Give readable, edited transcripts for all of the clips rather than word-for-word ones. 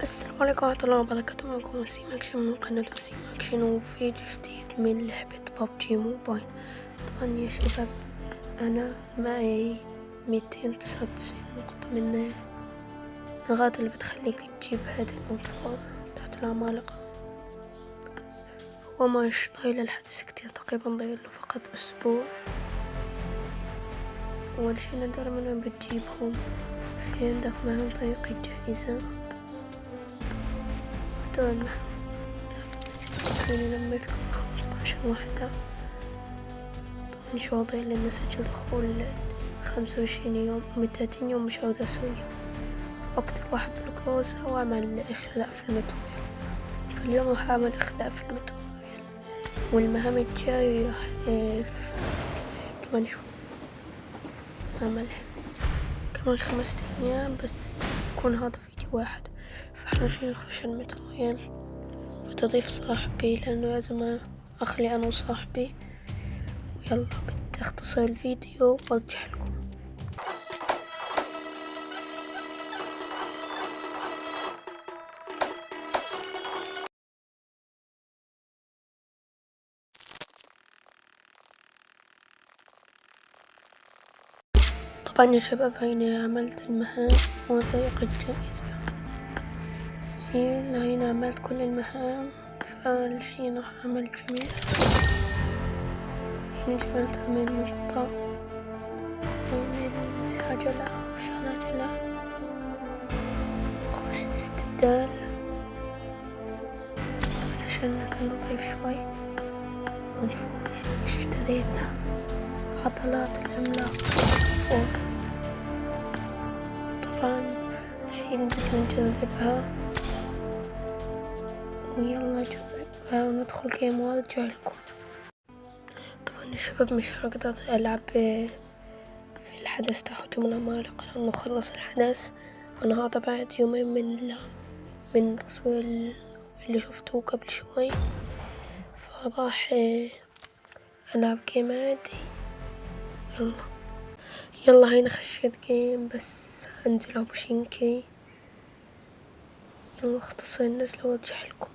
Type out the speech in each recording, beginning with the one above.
السلام عليكم ورحمة الله وبركاته. معكم وسيم أكشن من قناة وسيم أكشن وفيديو جديد من لعبة ببجي موبايل. طبعا يا شباب أنا معي 299 نقطة من النقاط اللي بتخليك تجيب هذه الأنفاق تحت العمالقة. هو مش ضايل الحدث كتير، تقريبا ضايله فقط أسبوع، والحين دار منهم بتجيبهم. في عندك معهم طريقة جائزة دول خليني لميت 15 واحدة. طبعا شو وضعي لأن سجل دخول 25 يوم من 30 يوم مش عاوز أسويه. أكتب واحد بالكروزة وأعمل إخلاء في المترويال، فاليوم راح أعمل إخلاء في المترويال، والمهام الجاية راح كمان شوي أعملها كمان 5 أيام، بس يكون هذا فيديو واحد. فاحنا الحين نخش المترويال وتضيف صاحبي لأنه لازم أخلي أنا وصاحبي. ويلا بدي أختصر الفيديو وأرجع لكم. طبعا يا شباب هينا عملت المهام وطريقة الجائزة تسجيل. هينا عملت كل المهام، فالحين راح أعمل جميع. هنا جمعت من نقطة من العجلة. أخش على العجلة، أخش استبدال بس عشان كان نضيف شوي. ونفوق اشتريت عضلات العملاق فوق. طبعا الحين بدنا نجربها، ويلا نجربها وندخل جيم وارجع لكم. طبعا يا شباب مش هقدر ألعب في الحدث تاع هجوم العمالقة لأنه خلص الحدث. أنا هذا بعد يومين من تصوير اللي شفته قبل شوي، فراح ألعب جيم عادي. يلا هينا خشيت جيم بس هنزل بوشينكي. يلا اختصر النزلة وارجع لكم.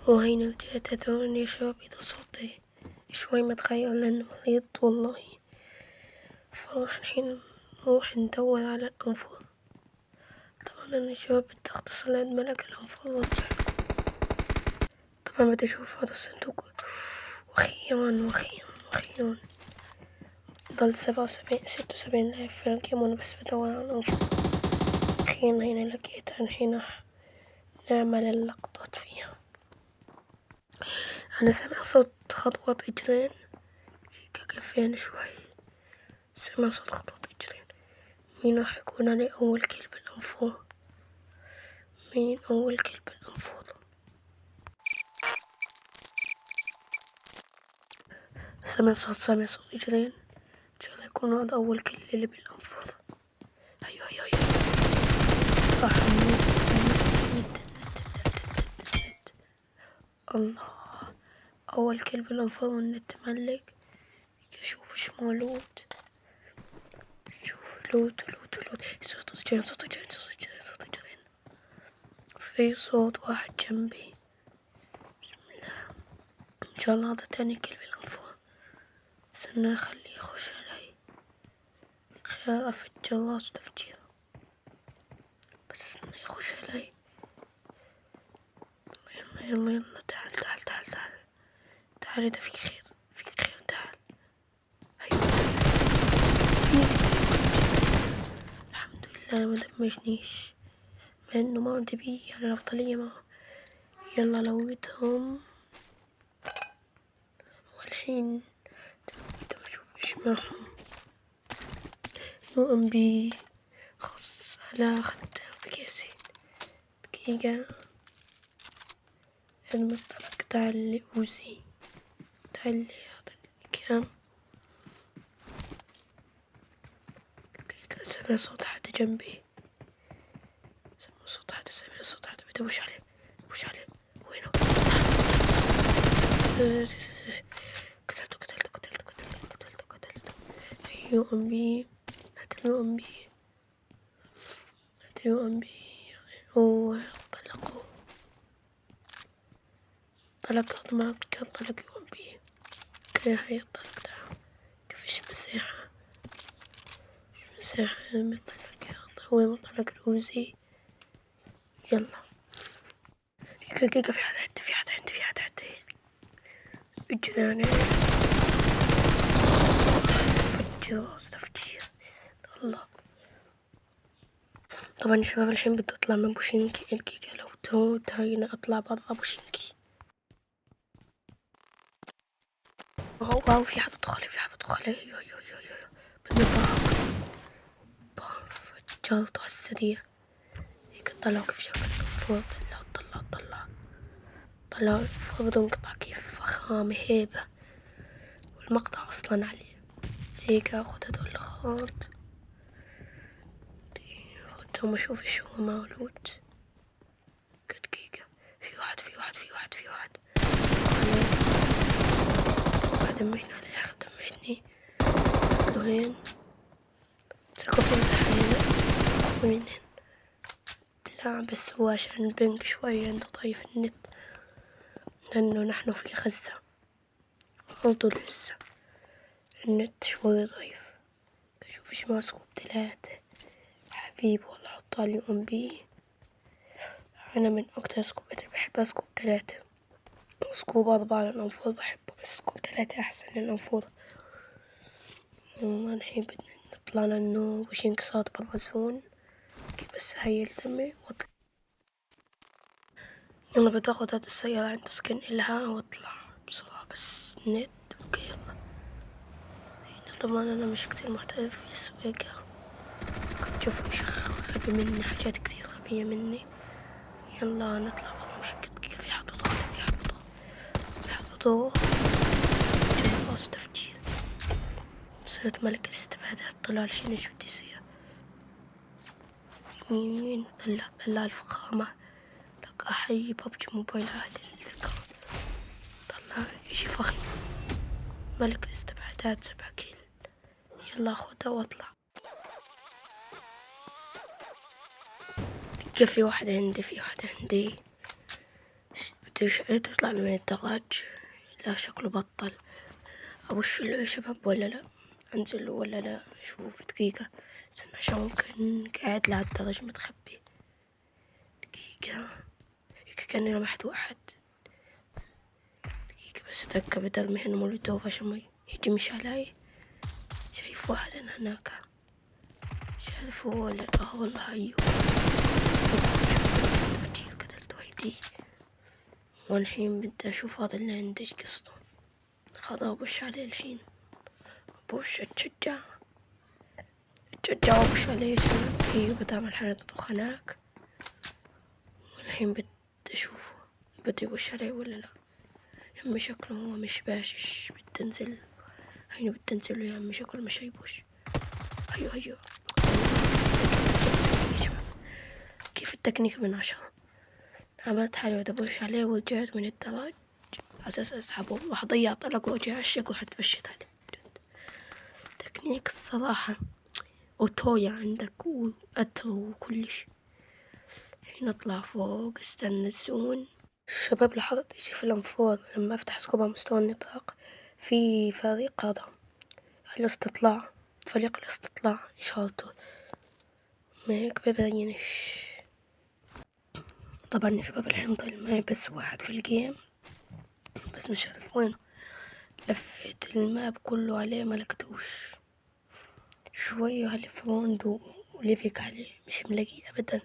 وهينا رجعت. تدرون يا شباب إذا صوتي شوي متغير لأنه مريض والله. فراح الحين نروح ندور على الأنفور. طبعا أنا يا شباب بدي أختصر لعند ملك الأنفور وارجع لكم. طبعا بدي أشوف هذا الصندوق، وأخيرا ضل 76 لاعب في الجيم وأنا بس بدور على الأنفور. أخيرا هنا لقيتها. الحين راح نعمل اللقطات فيها. أنا سامع صوت خطوات رجلين. كفين شوي، سمع صوت خطوات رجلين. مين راح يكون علي أول كلب الأنفور؟ مين أول كلب الأنفور؟ سمع صوت رجلين. إن شاء الله يكون هذا أول كلب اللي بالأنفور. أيوه راح نموت. الله، أول كلب الأنفور والنت ملق. شوف ايش مولود. شوف لوت. صوت رجلين. في صوت واحد جنبي. بسم الله. إن شاء الله هذا تاني كلب الأنفور. استنى أخليه يخش علي. خير أفجر راسه تفجير، بس استنى يخش علي. يلا تعال إذا فيك خير تعال. أيوة. الحمد لله ما دمجنيش، مع إنه ما عندي بيه على الأفضلية ما. يلا لويتهم. والحين بدي أشوف إيش معهم. يو ام بي خص على خدام بكيسين. دقيقة المنطلق تاع اللي أوزي تاع اللي هذا الكام. سمع صوت حدا جنبي. سمع صوت حدا بدي أبوش عليه. وينه؟ قتلته. يو ام بي. هات اليو ام بي. وطلقوا طلق ما كان طلق يوم بيه. اوكي هاي الطلق ده كيفش مساحة مطلق هو مطلق روزي. يلا دقيقة في حد عندي الجناني تفجير الله. طبعا يا شباب الحين بدي اطلع من بوشينكي. الدقيقة لو تهينا اطلع برا بوشينكي. واو في حد دخل بدنا فجرته على السريع. هيك طلعوا كيف شكل فوق. طلع فوق بدون قطع كيف فخامة هيبة. والمقطع اصلا عليه. هيك اخذ هدول الخط خدهم اشوف شو هو مولود. دقيقة في واحد دمجني على الاخر دمجني. وين تركوا في مساحة هنا وين لا بس هو عشان البنك شوي عنده ضعيف النت لأنه نحن في غزة برضو لسه النت شوي ضعيف. أشوف إيش ماسكه بثلاثة حبيب والله حطها لي أم بي. أنا من أكتر سكوبات بحب سكوب 3 وسكوب 4 للأنفاض بحبه بس سكوب 3 أحسن للأنفاض. الحين بدنا نطلع لأنه وش انكساد بالرزون بس هاي الدمي واطلع. يلا بدي اخذ هاد السيارة عند سكن إلها واطلع بسرعة بس نت. اوكي يلا طبعا انا مش كتير محترف في السواقة. كنت تشوفوا ايش غبي مني حاجات كتير غبية مني. يلا نطلع برا مش دقيقة في حد ضوء خلاص تفجير. صرت ملك الاستبعادات. طلع الحين ايش بدي يصير. يمين طلع الفخامة لقى حي ببجي موبايل عادي طلع اشي فخم. ملك الاستبعادات 7 كيل. يلا خدها واطلع. في واحد عندي بدي تطلع من الدراج. لا شكله بطل. أبوش له يا شباب ولا لا أنزل ولا لا. شوف دقيقة استنى عشان ممكن قاعد على الدرج متخبي. دقيقة كأني لمحت واحد. دقيقة بس أتأكد بدل ما هنا مولوتوف عشان ما يجي مش علي. شايف واحد أنا هناك شايفه ولا لا والله أيوه تفجير قتلت وحدي. والحين بدي أشوف هذا اللي عندي إيش قصته. خلاص أبوش عليه الحين. أبوش أتشجع وأبوش عليه شباب. أيوه بدعمل حالة تطخ هناك. والحين بدي أشوفه بدي أبوش عليه ولا لا. يا عمي شكله هو مش باشش. بتنزل هينو بتنزل يا عمي شكله مش هيبوش. أيوه كيف التكنيك من 10. عملت حالي بدبوش عليه ورجعت من الدراج على أساس أسحبه. والله ضيع طلق وجه عشق وحتبشت عليه. تكنيك الصراحة وتويا عندك وأتر وكلش. حين أطلع فوق استنى الزون. الشباب لاحظت إشي في الأنفاض لما أفتح سكوب على مستوى النطاق في فريق هذا الاستطلاع. فريق الاستطلاع إشارته ما هيك ببينش. طبعا يا شباب الحين ضل معي بس واحد في الجيم بس مش عارف وينه. لفيت الماب كله عليه ما لقيتوش. شوية هلف روند وليفك عليه مش ملاقيه ابدا.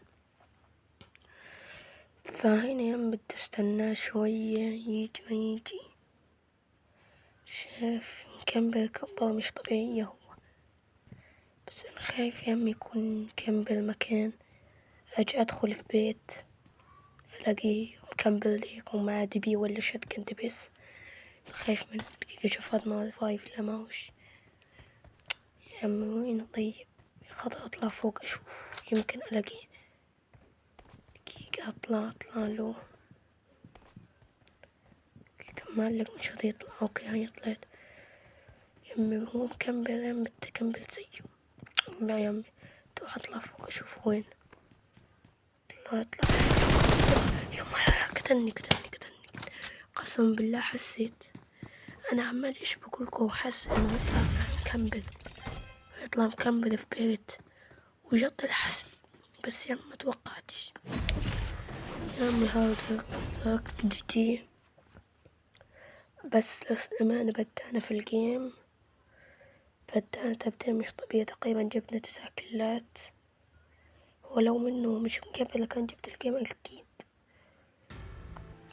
فهنا يوم بدي استناه شوية يجي ما يجي. شايف مكمبل كبر مش طبيعية هو. بس انا خايف يا عمي يكون مكمبل مكان اجي ادخل في بيت الاقيه مكمبل هيك ومع دي بي ولا شتكن بس. خايف من دقيقة شوف هاد ما فايف لا ماوش. يا عمي وين طيب خطأ اطلع فوق اشوف يمكن الاقيه. دقيقة اطلع له. كمان لك مش راضي يطلع. اوكي هاي طلعت. يا عمي هو مكمل انا بدي اكمل زيه. لا يا عمي تو اطلع فوق اشوف وين. أطلع يوم لا قتلني. قسما بالله حسيت أنا عمال إيش بقولكم، حس إنه يطلع مكمل في بيت وجط الحسن، بس يعني ما توقعتش يا عمي هذا قدرتي. بس للأمانة بدأنا في الجيم، بدأنا تبدأ مش طبيعي، تقريبا جبنا 9 كيلات، ولو منه مش مكمل كان جبت الجيم أكيد.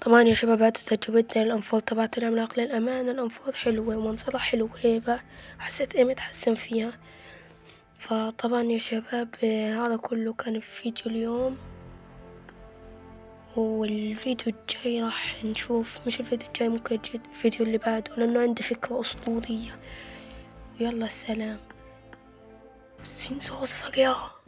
طبعا يا شباب هذه تجربتنا للأنفاض تبعت العملاق. للأمانة الأنفاض حلوة ومنظرها حلو وهيبة، حسيت إني متحسن فيها. فطبعا يا شباب هذا كله كان في فيديو اليوم، والفيديو الجاي راح نشوف، مش الفيديو الجاي ممكن الفيديو اللي بعده، لأنه عندي فكرة أسطورية. ويلا السلام. سين صوص صغيرة.